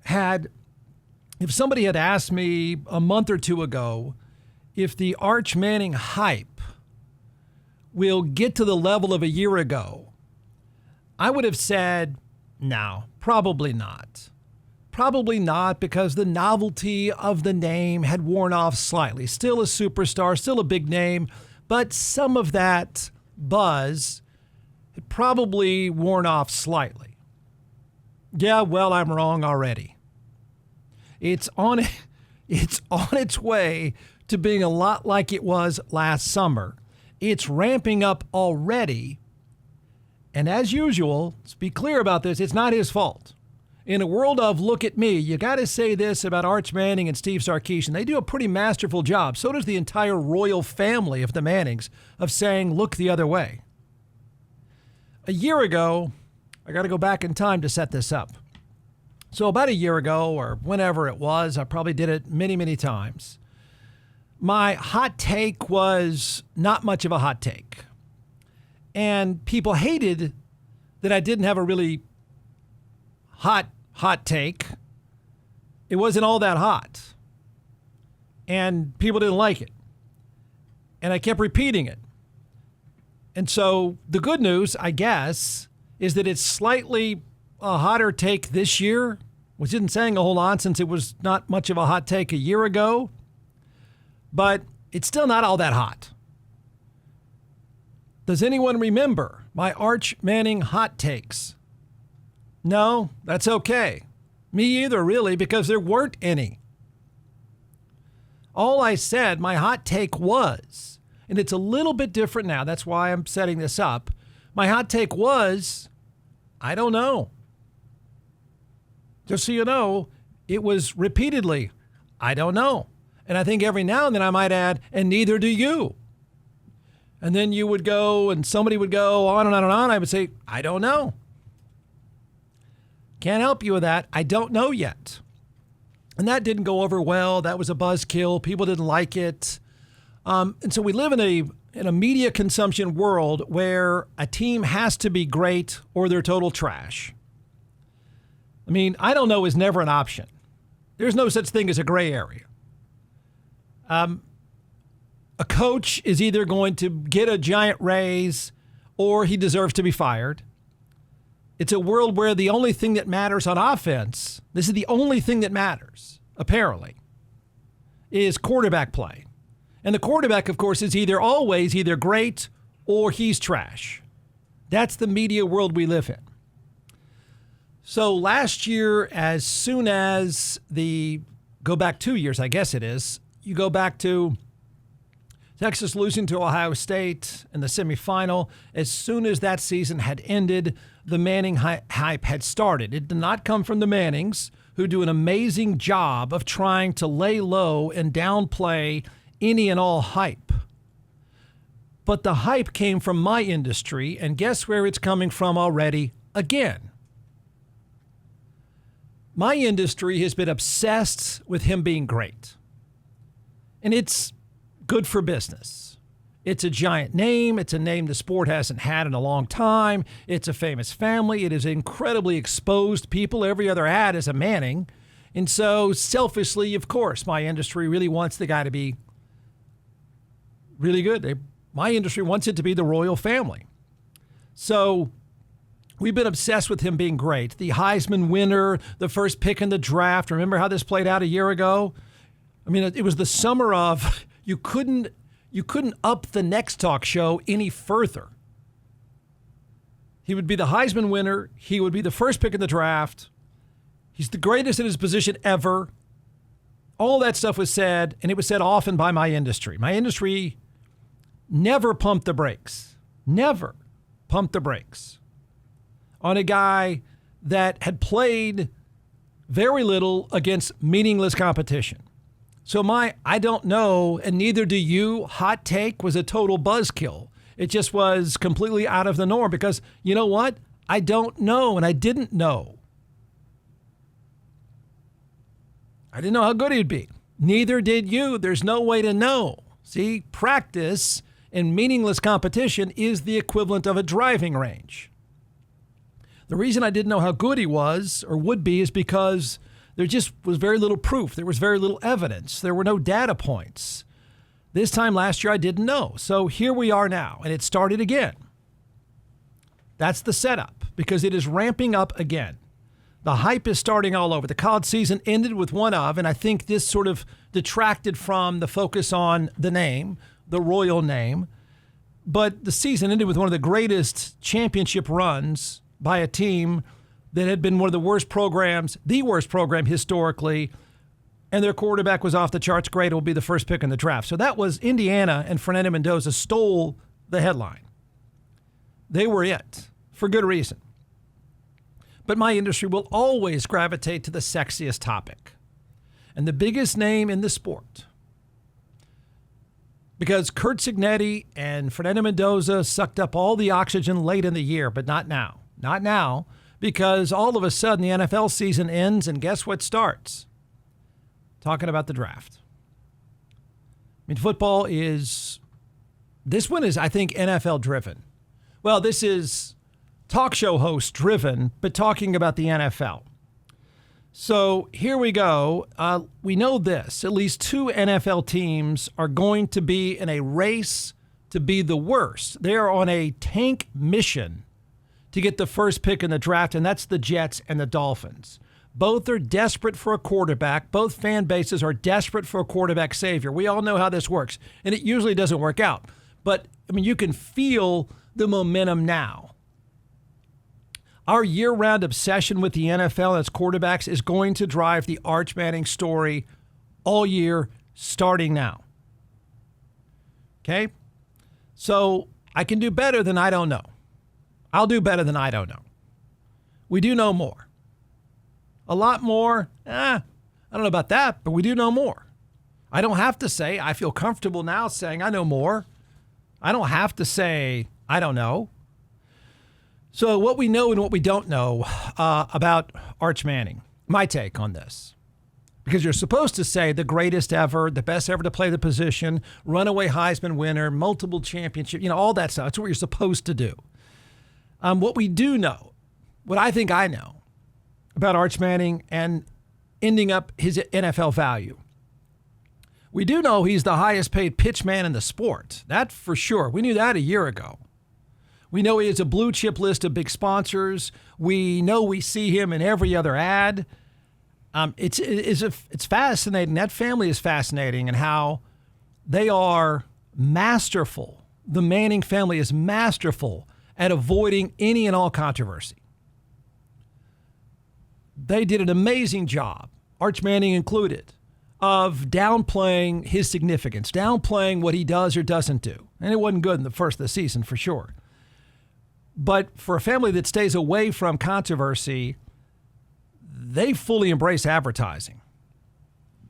if somebody had asked me a month or two ago if the Arch Manning hype will get to the level of a year ago, I would have said, no, probably not. Probably not, because the novelty of the name had worn off slightly. Still a superstar, still a big name, but some of that buzz had probably worn off slightly. Yeah, well, I'm wrong already. It's on its way to being a lot like it was last summer. It's ramping up already. And as usual, let's be clear about this, it's not his fault. In a world of look at me, you got to say this about Arch Manning and Steve Sarkisian. They do a pretty masterful job. So does the entire royal family of the Mannings of saying, look the other way. A year ago, I got to go back in time to set this up. So about a year ago, or whenever it was, I probably did it many, many times. My hot take was not much of a hot take. And people hated that I didn't have a really hot take. It wasn't all that hot. And people didn't like it. And I kept repeating it. And so the good news, I guess, is that it's slightly a hotter take this year, which isn't saying a whole lot since it was not much of a hot take a year ago. But it's still not all that hot. Does anyone remember my Arch Manning hot takes? No, that's okay. Me either, really, because there weren't any. All I said, my hot take was, and it's a little bit different now, that's why I'm setting this up. My hot take was, I don't know. Just so you know, it was repeatedly, I don't know. And I think every now and then I might add, and neither do you. And then you would go and somebody would go on and on and on. I would say, I don't know. Can't help you with that. I don't know yet. And that didn't go over well. That was a buzzkill. People didn't like it. And so we live in a media consumption world where a team has to be great or they're total trash. I mean, I don't know is never an option. There's no such thing as a gray area. A coach is either going to get a giant raise or he deserves to be fired. It's a world where the only thing that matters on offense, this is the only thing that matters, apparently, is quarterback play. And the quarterback, of course, is always either great or he's trash. That's the media world we live in. So last year, as soon as go back 2 years, I guess it is, you go back to Texas losing to Ohio State in the semifinal. As soon as that season had ended, the Manning hype had started. It did not come from the Mannings, who do an amazing job of trying to lay low and downplay any and all hype. But the hype came from my industry, and guess where it's coming from already again? My industry has been obsessed with him being great. And it's good for business. It's a giant name. It's a name the sport hasn't had in a long time. It's a famous family. It is incredibly exposed people. Every other ad is a Manning. And so selfishly, of course, my industry really wants the guy to be really good. My industry wants it to be the royal family. So we've been obsessed with him being great. The Heisman winner, the first pick in the draft. Remember how this played out a year ago? I mean, it was the summer of you couldn't up the next talk show any further. He would be the Heisman winner. He would be the first pick in the draft. He's the greatest in his position ever. All that stuff was said, and it was said often by my industry. My industry never pumped the brakes. Never pumped the brakes on a guy that had played very little against meaningless competition. So my I don't know, and neither do you, hot take was a total buzzkill. It just was completely out of the norm because, you know what? I don't know, and I didn't know. I didn't know how good he'd be. Neither did you. There's no way to know. See, practice in meaningless competition is the equivalent of a driving range. The reason I didn't know how good he was or would be is because There just was very little proof. There was very little evidence. There were no data points. This time last year, I didn't know. So here we are now, and it started again. That's the setup, because it is ramping up again. The hype is starting all over. The college season ended with one of, and I think this sort of detracted from the focus on the name, the royal name. But the season ended with one of the greatest championship runs by a team that had been one of the worst programs, the worst program historically, and their quarterback was off the charts great. It will be the first pick in the draft. So that was Indiana, and Fernando Mendoza stole the headline. They were it, for good reason. But my industry will always gravitate to the sexiest topic and the biggest name in the sport. Because Curt Cignetti and Fernando Mendoza sucked up all the oxygen late in the year, but not now. Not now, because all of a sudden the NFL season ends, and guess what starts? Talking about the draft. I mean, football is, this one is, I think, NFL driven. Well, this is talk show host driven, but talking about the NFL. So here we go. We know this. At least two NFL teams are going to be in a race to be the worst. They are on a tank mission to get the first pick in the draft, and that's the Jets and the Dolphins. Both are desperate for a quarterback. Both fan bases are desperate for a quarterback savior. We all know how this works, and it usually doesn't work out. But, I mean, you can feel the momentum now. Our year-round obsession with the NFL and its quarterbacks is going to drive the Arch Manning story all year, starting now. Okay? So I can do better than I don't know. I'll do better than I don't know. We do know more. A lot more, I don't know about that, but we do know more. I don't have to say, I feel comfortable now saying I know more. I don't have to say, I don't know. So what we know and what we don't know about Arch Manning, my take on this. Because you're supposed to say the greatest ever, the best ever to play the position, runaway Heisman winner, multiple championship, all that stuff. That's what you're supposed to do. What we do know, what I think I know about Arch Manning and ending up his NFL value. We do know he's the highest paid pitch man in the sport. That for sure. We knew that a year ago. We know he has a blue chip list of big sponsors. We know we see him in every other ad. It's fascinating. That family is fascinating, and how they are masterful. The Manning family is masterful at avoiding any and all controversy. They did an amazing job, Arch Manning included, of downplaying his significance, downplaying what he does or doesn't do. And it wasn't good in the first of the season, for sure. But for a family that stays away from controversy, they fully embrace advertising.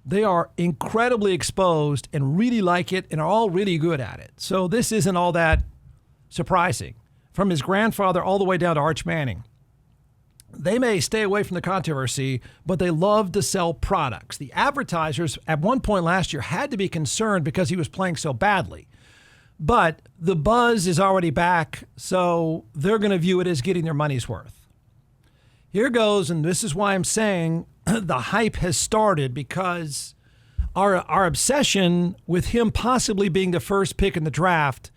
They are incredibly exposed and really like it and are all really good at it. So this isn't all that surprising. From his grandfather all the way down to Arch Manning. They may stay away from the controversy, but they love to sell products. The advertisers at one point last year had to be concerned because he was playing so badly. But the buzz is already back, so they're going to view it as getting their money's worth. Here goes, and this is why I'm saying the hype has started, because our obsession with him possibly being the first pick in the draft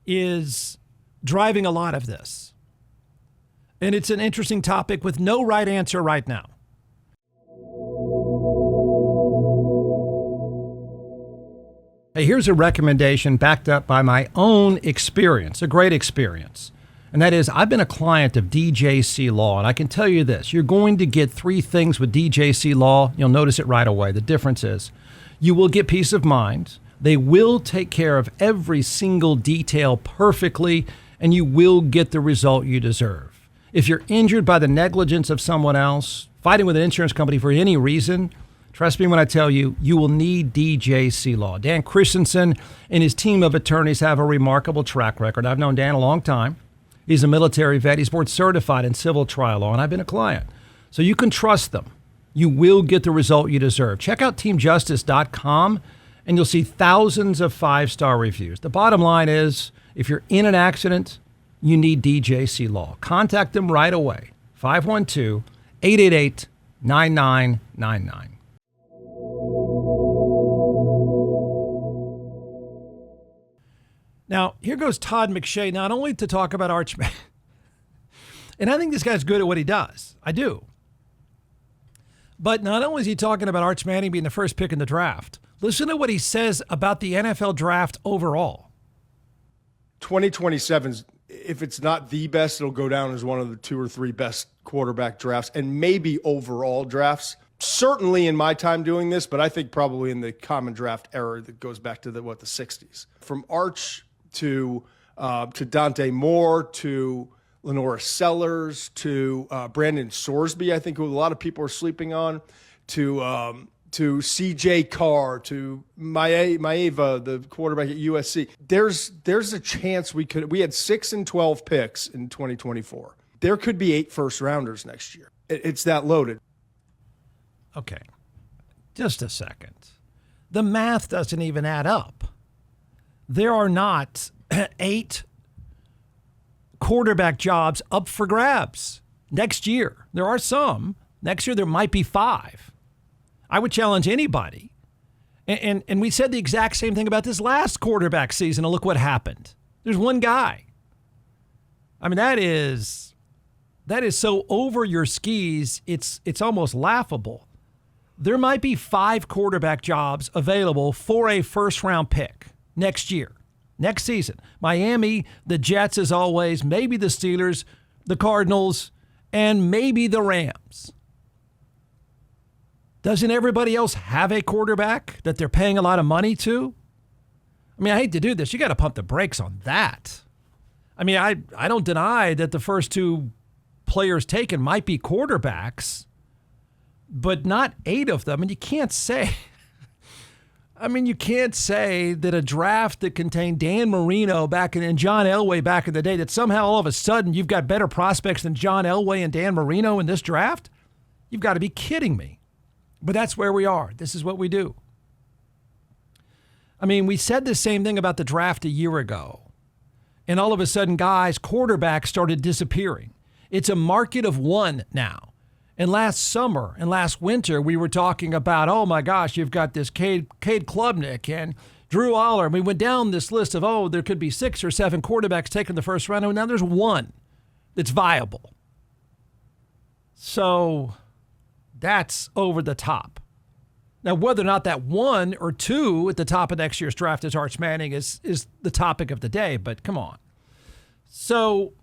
is driving a lot of this. And it's an interesting topic with no right answer right now. Hey, here's a recommendation backed up by my own experience, a great experience. And that is, I've been a client of DJC Law, and I can tell you this. You're going to get three things with DJC Law. You'll notice it right away. The difference is you will get peace of mind. They will take care of every single detail perfectly, and you will get the result you deserve. If you're injured by the negligence of someone else, fighting with an insurance company for any reason, trust me when I tell you, you will need DJC Law. Dan Christensen and his team of attorneys have a remarkable track record. I've known Dan a long time. He's a military vet. He's board certified in civil trial law, and I've been a client. So you can trust them. You will get the result you deserve. Check out teamjustice.com, and you'll see thousands of 5-star reviews. The bottom line is, if you're in an accident, you need DJC Law. Contact them right away. 512-888-DJC. 9999. Now, here goes Todd McShay, not only to talk about Arch Manning, and I think this guy's good at what he does. I do. But not only is he talking about Arch Manning being the first pick in the draft, listen to what he says about the NFL draft overall. 2027, if it's not the best, it'll go down as one of the 2 or 3 best quarterback drafts and maybe overall drafts. Certainly in my time doing this, but I think probably in the common draft era that goes back to the 60s. From Arch to Dante Moore to Lenora Sellers to Brandon Sorsby, I think who a lot of people are sleeping on, to C.J. Carr, to Maeva, the quarterback at USC. There's a chance we had 6 and 12 picks in 2024. There could be 8 first-rounders next year. It's that loaded. Okay, just a second. The math doesn't even add up. There are not 8 quarterback jobs up for grabs next year. There are some. Next year there might be 5. I would challenge anybody. And we said the exact same thing about this last quarterback season, and look what happened. There's one guy. I mean, that is so over your skis, it's almost laughable. There might be 5 quarterback jobs available for a first-round pick next year, next season. Miami, the Jets as always, maybe the Steelers, the Cardinals, and maybe the Rams. Doesn't everybody else have a quarterback that they're paying a lot of money to? I mean, I hate to do this. You got to pump the brakes on that. I mean, I don't deny that the first 2 players taken might be quarterbacks, but not 8 of them. And you can't say, you can't say that a draft that contained Dan Marino and John Elway back in the day, that somehow all of a sudden you've got better prospects than John Elway and Dan Marino in this draft? You've got to be kidding me. But that's where we are. This is what we do. I mean, we said the same thing about the draft a year ago. And all of a sudden, guys, quarterbacks started disappearing. It's a market of one now. And last summer and last winter, we were talking about, oh my gosh, you've got this Cade Klubnik and Drew Aller. And we went down this list of, there could be 6 or 7 quarterbacks taken the first round. And now there's one that's viable. So that's over the top. Now, whether or not that 1 or 2 at the top of next year's draft is Arch Manning is the topic of the day, but come on. So,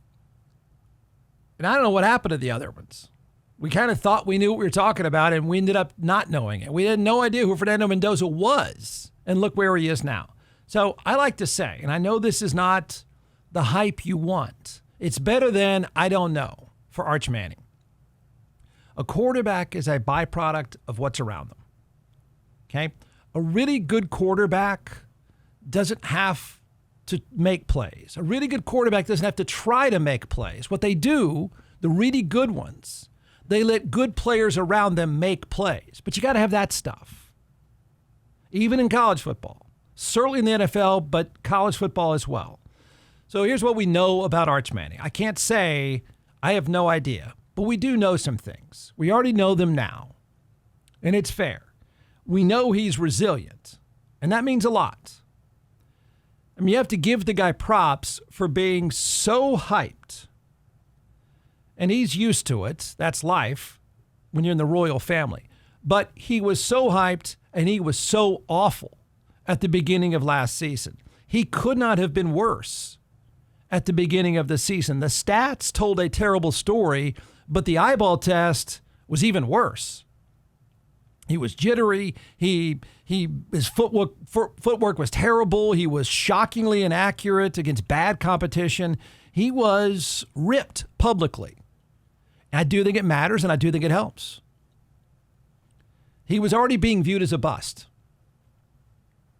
and I don't know what happened to the other ones. We kind of thought we knew what we were talking about, and we ended up not knowing it. We had no idea who Fernando Mendoza was, and look where he is now. So I like to say, and I know this is not the hype you want. It's better than I don't know for Arch Manning. A quarterback is a byproduct of what's around them. Okay? A really good quarterback doesn't have to make plays. A really good quarterback doesn't have to try to make plays. What they do, the really good ones, they let good players around them make plays. But you got to have that stuff. Even in college football. Certainly in the NFL, but college football as well. So here's what we know about Arch Manning. I can't say I have no idea. But we do know some things. We already know them now. And it's fair. We know he's resilient. And that means a lot. I mean, you have to give the guy props for being so hyped. And he's used to it. That's life when you're in the royal family. But he was so hyped and he was so awful at the beginning of last season. He could not have been worse at the beginning of the season. The stats told a terrible story, but the eyeball test was even worse. He was jittery. His footwork was terrible. He was shockingly inaccurate against bad competition. He was ripped publicly. I do think it matters, and I do think it helps. He was already being viewed as a bust.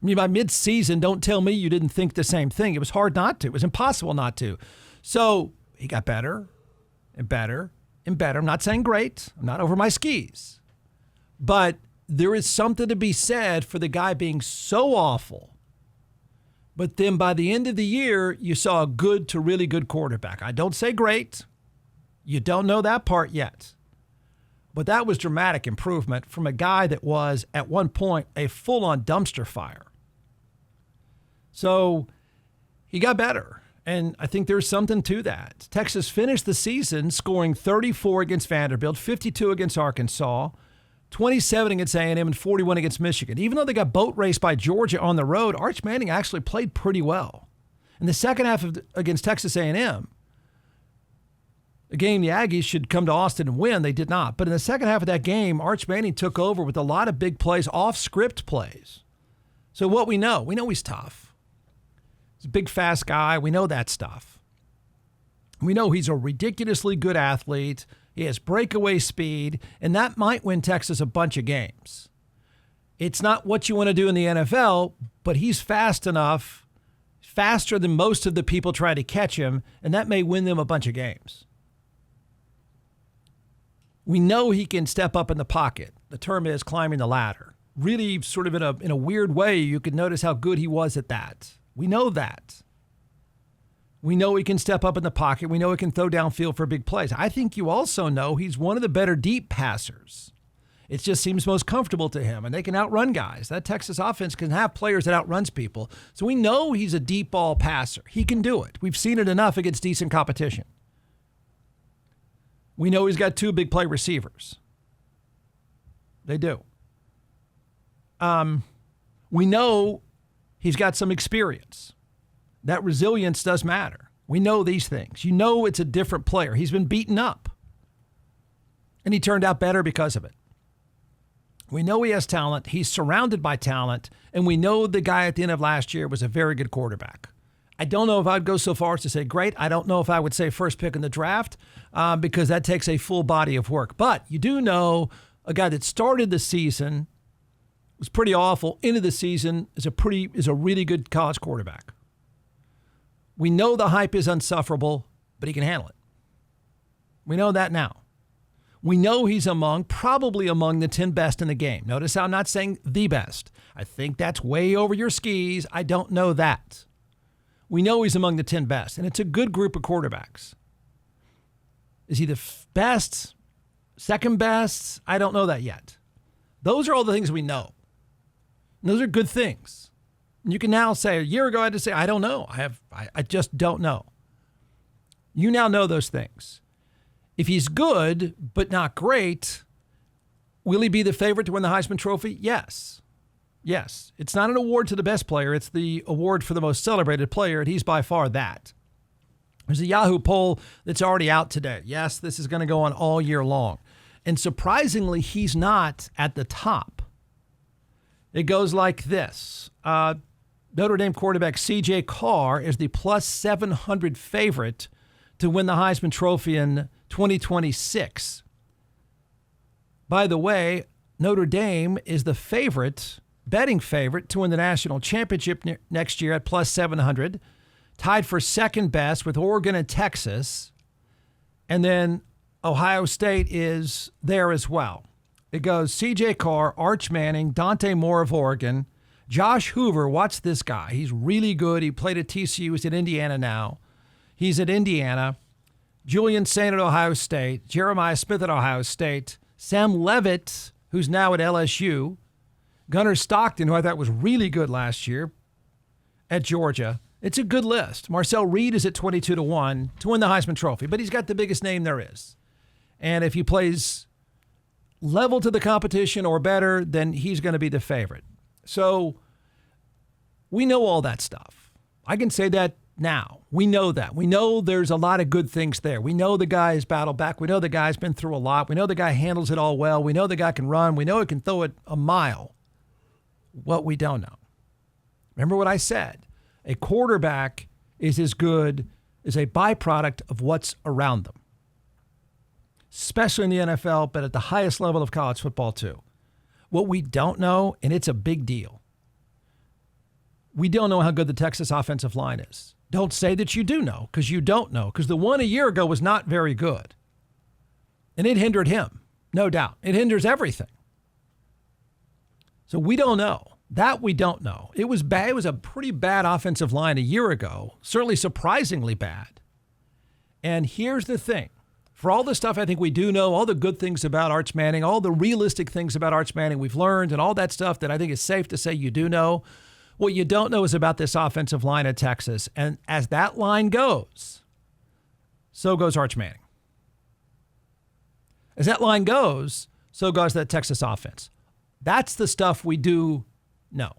I mean, by mid-season, don't tell me you didn't think the same thing. It was hard not to. It was impossible not to. So he got better and better and better. I'm not saying great. I'm not over my skis. But there is something to be said for the guy being so awful. But then by the end of the year, you saw a good to really good quarterback. I don't say great. You don't know that part yet. But that was dramatic improvement from a guy that was, at one point, a full-on dumpster fire. So he got better, and I think there's something to that. Texas finished the season scoring 34 against Vanderbilt, 52 against Arkansas, 27 against A&M, and 41 against Michigan. Even though they got boat raced by Georgia on the road, Arch Manning actually played pretty well. In the second half against Texas A&M, a game the Aggies should come to Austin and win. They did not. But in the second half of that game, Arch Manning took over with a lot of big plays, off-script plays. So what we know he's tough. He's a big, fast guy. We know that stuff. We know he's a ridiculously good athlete. He has breakaway speed, and that might win Texas a bunch of games. It's not what you want to do in the NFL, but he's fast enough, faster than most of the people trying to catch him, and that may win them a bunch of games. We know he can step up in the pocket. The term is climbing the ladder. Really sort of in a weird way, you could notice how good he was at that. We know that. We know he can step up in the pocket. We know he can throw downfield for big plays. I think you also know he's one of the better deep passers. It just seems most comfortable to him, and they can outrun guys. That Texas offense can have players that outruns people. So we know he's a deep ball passer. He can do it. We've seen it enough against decent competition. We know he's got two big play receivers. They do. We know he's got some experience. That resilience does matter. We know these things. You know it's a different player. He's been beaten up. And he turned out better because of it. We know he has talent. He's surrounded by talent. And we know the guy at the end of last year was a very good quarterback. I don't know if I'd go so far as to say great. I don't know if I would say first pick in the draft because that takes a full body of work. But you do know a guy that started the season, was pretty awful, into the season is a really good college quarterback. We know the hype is unsufferable, but he can handle it. We know that now. We know he's probably among the 10 best in the game. Notice how I'm not saying the best. I think that's way over your skis. I don't know that. We know he's among the 10 best, and it's a good group of quarterbacks. Is he the best? Second best? I don't know that yet. Those are all the things we know. And those are good things. You can now say, a year ago I had to say, I don't know. I just don't know. You now know those things. If he's good but not great, will he be the favorite to win the Heisman Trophy? Yes. Yes. It's not an award to the best player. It's the award for the most celebrated player, and he's by far that. There's a Yahoo poll that's already out today. Yes, this is going to go on all year long. And surprisingly, he's not at the top. It goes like this. Notre Dame quarterback C.J. Carr is the plus 700 favorite to win the Heisman Trophy in 2026. By the way, Notre Dame is the betting favorite to win the national championship next year at plus 700, tied for second best with Oregon and Texas. And then Ohio State is there as well. It goes C.J. Carr, Arch Manning, Dante Moore of Oregon, Josh Hoover. Watch this guy. He's really good. He played at TCU. He's at Indiana now. He's at Indiana. Julian Saint at Ohio State. Jeremiah Smith at Ohio State. Sam Leavitt, who's now at LSU. Gunnar Stockton, who I thought was really good last year, at Georgia. It's a good list. Marcel Reed is at 22-1 to win the Heisman Trophy, but he's got the biggest name there is. And if he plays level to the competition or better, then he's going to be the favorite. So we know all that stuff. I can say that now. We know that. We know there's a lot of good things there. We know the guy is battled back. We know the guy's been through a lot. We know the guy handles it all well. We know the guy can run. We know he can throw it a mile. What we don't know. Remember what I said. A quarterback is as good as a byproduct of what's around them, especially in the NFL, but at the highest level of college football too. What we don't know, and it's a big deal, we don't know how good the Texas offensive line is. Don't say that you do know, because you don't know, because the one a year ago was not very good. And it hindered him, no doubt. It hinders everything. So we don't know. That we don't know. It was bad. It was a pretty bad offensive line a year ago, certainly surprisingly bad. And here's the thing. For all the stuff I think we do know, all the good things about Arch Manning, all the realistic things about Arch Manning we've learned, and all that stuff that I think is safe to say you do know, what you don't know is about this offensive line at Texas. And as that line goes, so goes Arch Manning. As that line goes, so goes that Texas offense. That's the stuff we do know.